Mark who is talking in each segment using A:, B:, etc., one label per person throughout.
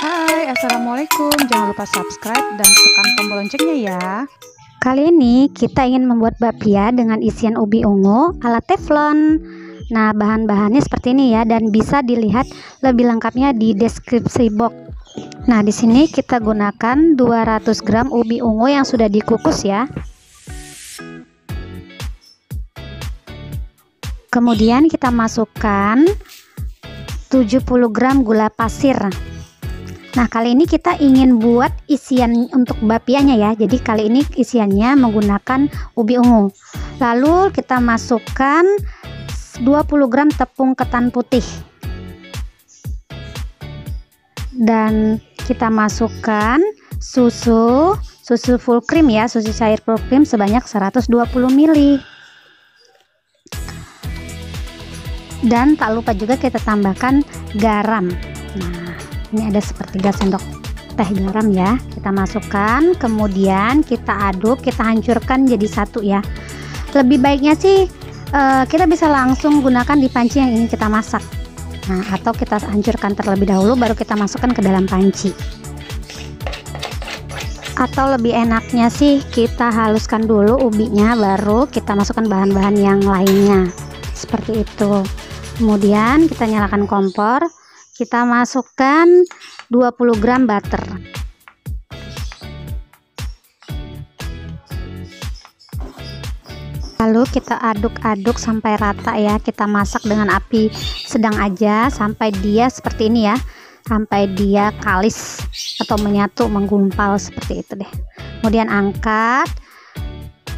A: Hai, assalamualaikum. Jangan lupa subscribe dan tekan tombol loncengnya ya.
B: Kali ini kita ingin membuat bapia dengan isian ubi ungu ala teflon. Nah, bahan-bahannya seperti ini ya, dan bisa dilihat lebih lengkapnya di deskripsi box. Nah, di sini kita gunakan 200 gram ubi ungu yang sudah dikukus ya. Kemudian kita masukkan 70 gram gula pasir. Nah, kali ini kita ingin buat isian untuk bapianya ya. Jadi kali ini isiannya menggunakan ubi ungu. Lalu kita masukkan 20 gram tepung ketan putih. Dan kita masukkan susu full cream ya, susu cair full cream sebanyak 120 ml. Dan tak lupa juga kita tambahkan garam. Nah, ini ada sepertiga sendok teh garam ya, kita masukkan, kemudian kita aduk, kita hancurkan jadi satu ya. Lebih baiknya sih kita bisa langsung gunakan di panci yang ingin kita masak. Nah, atau kita hancurkan terlebih dahulu baru kita masukkan ke dalam panci. Atau lebih enaknya sih kita haluskan dulu ubinya baru kita masukkan bahan-bahan yang lainnya. Seperti itu. Kemudian kita nyalakan kompor. Kita masukkan 20 gram butter. Lalu kita aduk-aduk sampai rata ya. Kita masak dengan api sedang aja sampai dia seperti ini ya. Sampai dia kalis atau menyatu, menggumpal seperti itu deh. Kemudian angkat.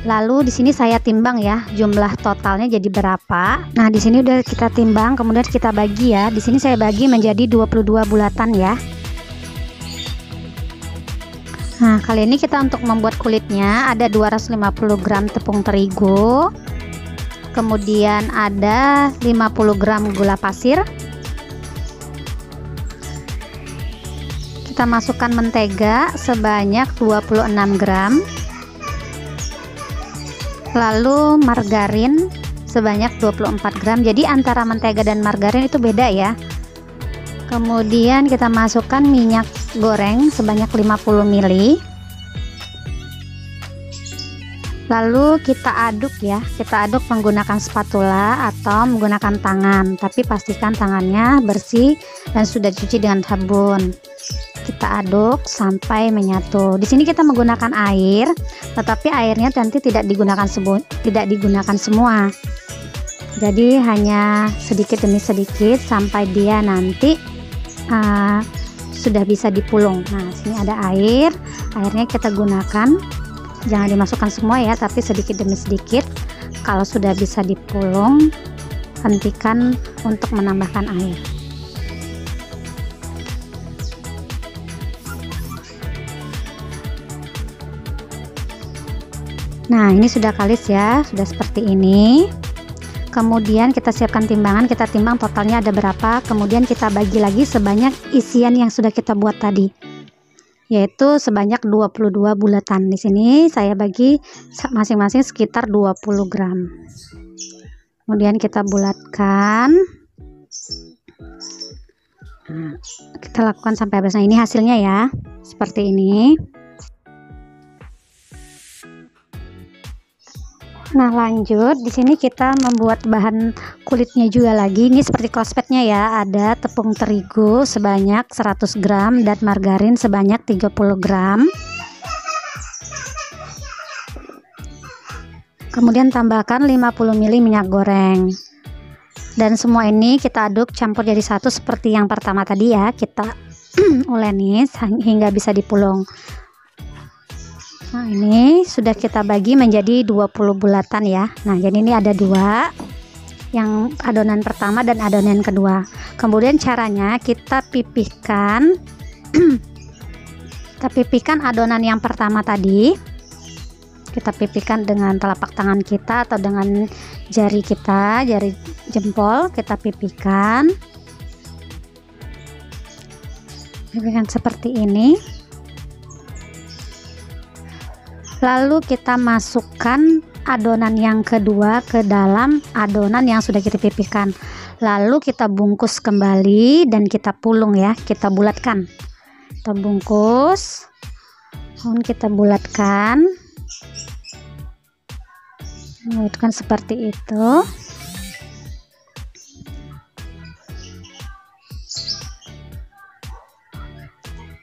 B: Lalu di sini saya timbang ya jumlah totalnya jadi berapa. Nah, di sini udah kita timbang, kemudian kita bagi ya. Di sini saya bagi menjadi 22 bulatan ya. Nah, kali ini kita untuk membuat kulitnya ada 250 gram tepung terigu. Kemudian ada 50 gram gula pasir. Kita masukkan mentega sebanyak 26 gram. Lalu margarin sebanyak 24 gram. Jadi antara mentega dan margarin itu beda ya. Kemudian kita masukkan minyak goreng sebanyak 50 ml. Lalu kita aduk ya. Kita aduk menggunakan spatula atau menggunakan tangan. Tapi pastikan tangannya bersih dan sudah dicuci dengan sabun. Kita aduk sampai menyatu. Di sini kita menggunakan air, tetapi airnya nanti tidak digunakan semua. Jadi hanya sedikit demi sedikit sampai dia nanti sudah bisa dipulung. Nah, sini ada air. Airnya kita gunakan, jangan dimasukkan semua ya, tapi sedikit demi sedikit. Kalau sudah bisa dipulung, hentikan untuk menambahkan air. Nah, ini sudah kalis ya, sudah seperti ini. Kemudian kita siapkan timbangan, kita timbang totalnya ada berapa. Kemudian kita bagi lagi sebanyak isian yang sudah kita buat tadi, yaitu sebanyak 22 bulatan. Di sini saya bagi masing-masing sekitar 20 gram. Kemudian kita bulatkan. Nah, kita lakukan sampai habis. Nah, ini hasilnya ya, seperti ini. Nah, lanjut di sini kita membuat bahan kulitnya juga lagi. Ini seperti clospetnya ya, ada tepung terigu sebanyak 100 gram dan margarin sebanyak 30 gram. Kemudian tambahkan 50 ml minyak goreng. Dan semua ini kita aduk campur jadi satu seperti yang pertama tadi ya. Kita uleni hingga bisa dipulung. Nah, ini sudah kita bagi menjadi 20 bulatan ya. Nah, jadi ini ada dua, yang adonan pertama dan adonan kedua. Kemudian caranya kita pipihkan adonan yang pertama tadi. Kita pipihkan dengan telapak tangan kita atau dengan jari kita, jari jempol, kita pipihkan seperti ini. Lalu kita masukkan adonan yang kedua ke dalam adonan yang sudah kita pipihkan. Lalu kita bungkus kembali dan kita pulung ya, kita bulatkan. Kita bungkus, kemudian kita bulatkan seperti itu.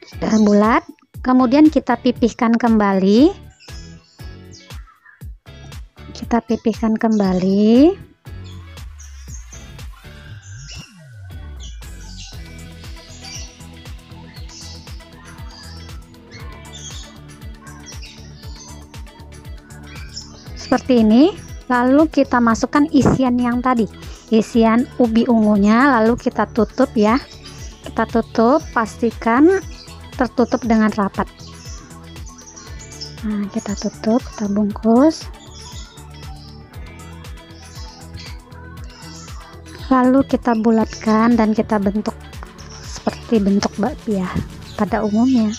B: Sudah bulat, kemudian kita pipihkan kembali. Seperti ini. Lalu kita masukkan isian yang tadi, isian ubi ungunya, lalu kita tutup ya. Kita tutup, pastikan tertutup dengan rapat. Nah, kita tutup, kita bungkus. Lalu kita bulatkan dan kita bentuk seperti bentuk bakpia pada umumnya.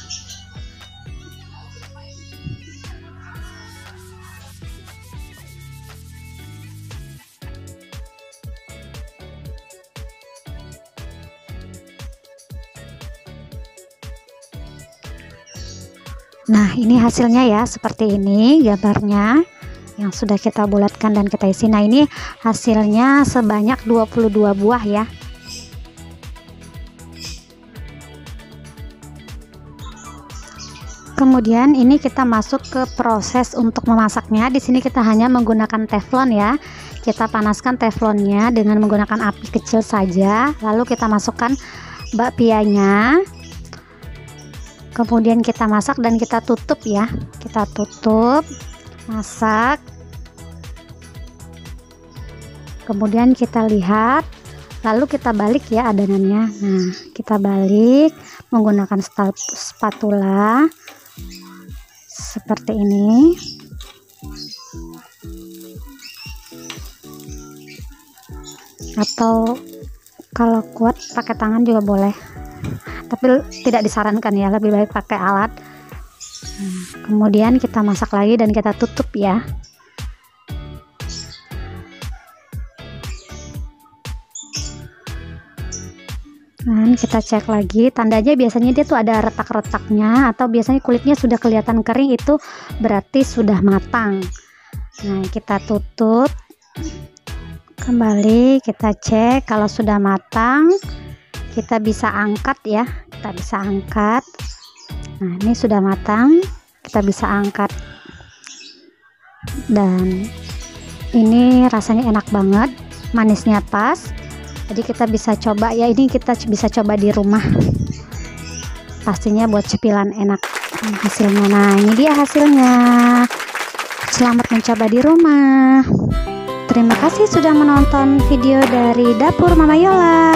B: Nah, ini hasilnya ya, seperti ini gambarnya yang sudah kita bulatkan dan kita isi. Nah, ini hasilnya sebanyak 22 buah ya. Kemudian ini kita masuk ke proses untuk memasaknya. Di sini kita hanya menggunakan teflon ya. Kita panaskan teflonnya dengan menggunakan api kecil saja. Lalu kita masukkan bakpianya. Kemudian kita masak dan kita tutup ya. Kita tutup, masak. Kemudian kita lihat, lalu kita balik ya adonannya. Nah, kita balik menggunakan spatula seperti ini. Atau kalau kuat pakai tangan juga boleh, tapi tidak disarankan ya, lebih baik pakai alat. Kemudian kita masak lagi dan kita tutup ya. Dan kita cek lagi, tandanya biasanya dia tuh ada retak-retaknya, atau biasanya kulitnya sudah kelihatan kering, itu berarti sudah matang. Nah, kita tutup kembali, kita cek kalau sudah matang. Kita bisa angkat ya, kita bisa angkat. Nah, ini sudah matang, kita bisa angkat. Dan ini rasanya enak banget, manisnya pas. Jadi kita bisa coba ya, ini kita bisa coba di rumah. Pastinya buat cemilan enak hasilnya. Nah, ini dia hasilnya. Selamat mencoba di rumah. Terima kasih sudah menonton video dari Dapur Mama Yola.